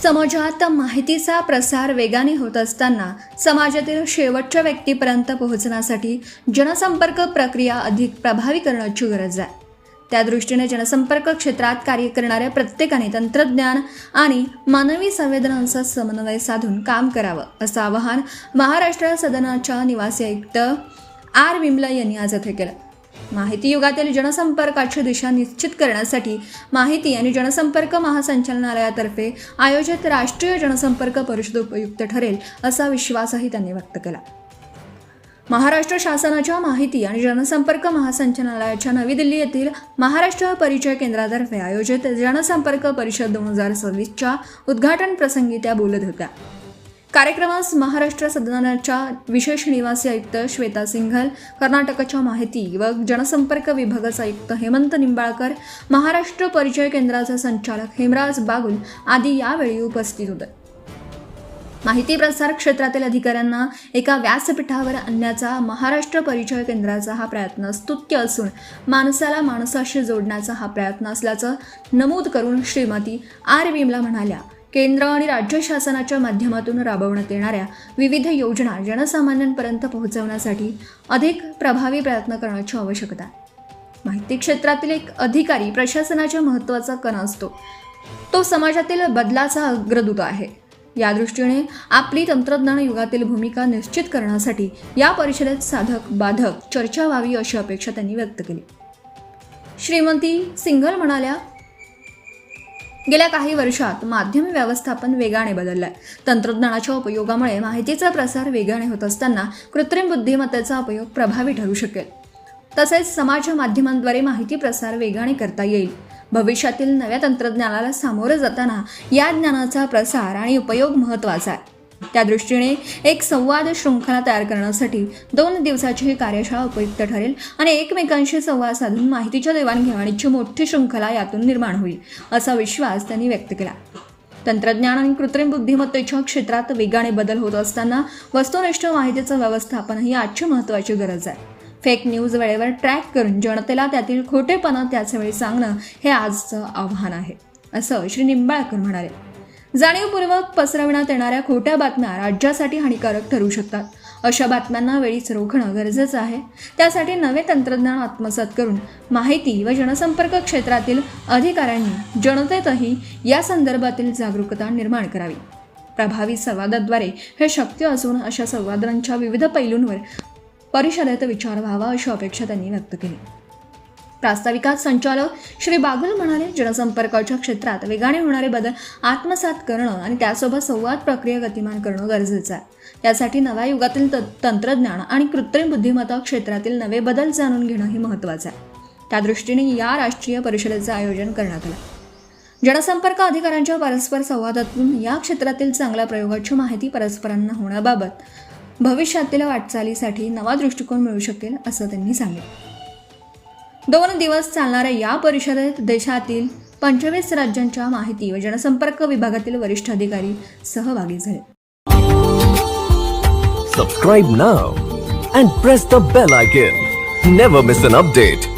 समाजात माहितीचा प्रसार वेगाने होत असताना समाजातील शेवटच्या व्यक्तीपर्यंत पोहोचण्यासाठी जनसंपर्क प्रक्रिया अधिक प्रभावी करण्याची गरज आहे। त्या दृष्टीने जनसंपर्क क्षेत्रात कार्य करणाऱ्या प्रत्येकाने तंत्रज्ञान आणि मानवी संवेदनांचा समन्वय साधून काम करावं असं आवाहन महाराष्ट्र सदनाच्या निवासी आयुक्त आर विमला यांनी आज येथे केलं। माहिती युगातील जनसंपर्काची दिशा निश्चित करण्यासाठी माहिती आणि जनसंपर्क महासंचालनालयातर्फे आयोजित राष्ट्रीय जनसंपर्क परिषद उपयुक्त ठरेल असा विश्वासही त्यांनी व्यक्त केला। महाराष्ट्र शासनाच्या माहिती आणि जनसंपर्क महासंचालनालयाच्या नवी दिल्ली येथील महाराष्ट्र परिचय केंद्रातर्फे आयोजित जनसंपर्क परिषद 2026च्या उद्घाटन प्रसंगी त्या बोलत होत्या। कार्यक्रमास महाराष्ट्र सदनाच्या विशेष निवासी आयुक्त श्वेता सिंघल, कर्नाटकच्या माहिती व जनसंपर्क विभागाचे आयुक्त हेमंत निंबाळकर, महाराष्ट्र परिचय केंद्राचे संचालक हेमराज बागुल आदी यावेळी उपस्थित होते। माहिती प्रसार क्षेत्रातील अधिकाऱ्यांना एका व्यासपीठावर आणण्याचा महाराष्ट्र परिचय केंद्राचा हा प्रयत्न स्तुत्य असून माणसाला माणसाशी जोडण्याचा हा प्रयत्न असल्याचं नमूद करून श्रीमती आर विमला म्हणाल्या, केंद्र आणि राज्य शासनाच्या माध्यमातून राबवण्यात येणाऱ्या विविध योजना जनसामान्यांपर्यंत पोहोचवण्यासाठी अधिक प्रभावी प्रयत्न करण्याची आवश्यकता आहे। माहिती क्षेत्रातील एक अधिकारी प्रशासनाच्या महत्त्वाचा कणा असतो। तो समाजातील बदलाचा अग्रदूत आहे। या दृष्टीने आपली तंत्रज्ञान युगातील भूमिका निश्चित करण्यासाठी या परिषदेत साधक बाधक चर्चा व्हावी अशी अपेक्षा त्यांनी व्यक्त केली। श्रीमती सिंघल म्हणाल्या, गेल्या काही वर्षात माध्यम व्यवस्थापन वेगाने बदललं आहे। तंत्रज्ञानाच्या उपयोगामुळे माहितीचा प्रसार वेगाने होत असताना कृत्रिम बुद्धिमत्तेचा उपयोग प्रभावी ठरू शकेल। तसेच समाज माध्यमांद्वारे माहिती प्रसार वेगाने करता येईल। भविष्यातील नव्या तंत्रज्ञानाला सामोरे जाताना या ज्ञानाचा प्रसार आणि उपयोग महत्त्वाचा आहे। त्या दृष्टीने एक संवाद शृंखला तयार करण्यासाठी 2 दिवसाची ही कार्यशाळा उपयुक्त ठरेल आणि एकमेकांशी संवाद साधून माहितीच्या देवाणघेवाणीची मोठी शृंखला यातून निर्माण होईल असा विश्वास त्यांनी व्यक्त केला। तंत्रज्ञान आणि कृत्रिम बुद्धिमत्तेच्या क्षेत्रात वेगाने बदल होत असताना वस्तुनिष्ठ माहितीचं व्यवस्थापन ही आजची महत्त्वाची गरज आहे। फेक न्यूज वेळेवर ट्रॅक करून जनतेला त्यातील खोटेपणा त्याच वेळी सांगणं हे आजचं आव्हान आहे असं श्री निंबाळकर म्हणाले। जाणीवपूर्वक पसरविण्यात येणाऱ्या खोट्या बातम्या राज्यासाठी हानिकारक ठरू शकतात। अशा बातम्यांना वेळीच रोखणं गरजेचं आहे। त्यासाठी नवे तंत्रज्ञान आत्मसात करून माहिती व जनसंपर्क क्षेत्रातील अधिकाऱ्यांनी जनतेतही या संदर्भातील जागरूकता निर्माण करावी। प्रभावी संवादाद्वारे हे शक्य असून अशा संवादांच्या विविध पैलूंवर परिषदेत विचार व्हावा अशी अपेक्षा त्यांनी व्यक्त केली। प्रास्ताविकात संचालक श्री बागुल म्हणाले, जनसंपर्काच्या क्षेत्रात वेगाने होणारे बदल आत्मसात करणं आणि त्यासोबत संवाद प्रक्रिया गतिमान करणं गरजेचं आहे। त्यासाठी नव्या युगातील तंत्रज्ञान आणि कृत्रिम बुद्धिमत्ता क्षेत्रातील नवे बदल जाणून घेणं हे महत्त्वाचं आहे। त्या दृष्टीने या राष्ट्रीय परिषदेचं आयोजन करण्यात आलं। जनसंपर्क अधिकाऱ्यांच्या परस्पर संवादातून या क्षेत्रातील चांगल्या प्रयोगाची माहिती परस्परांना होण्याबाबत भविष्यातील वाटचालीसाठी नवा दृष्टिकोन मिळू शकेल असं त्यांनी सांगितलं। 2 दिवस चालणाऱ्या या परिषदेत देशातील 25 राज्यांच्या माहिती व जनसंपर्क विभागातील वरिष्ठ अधिकारी सहभागी झाले। Subscribe now and press the bell icon. Never miss an update.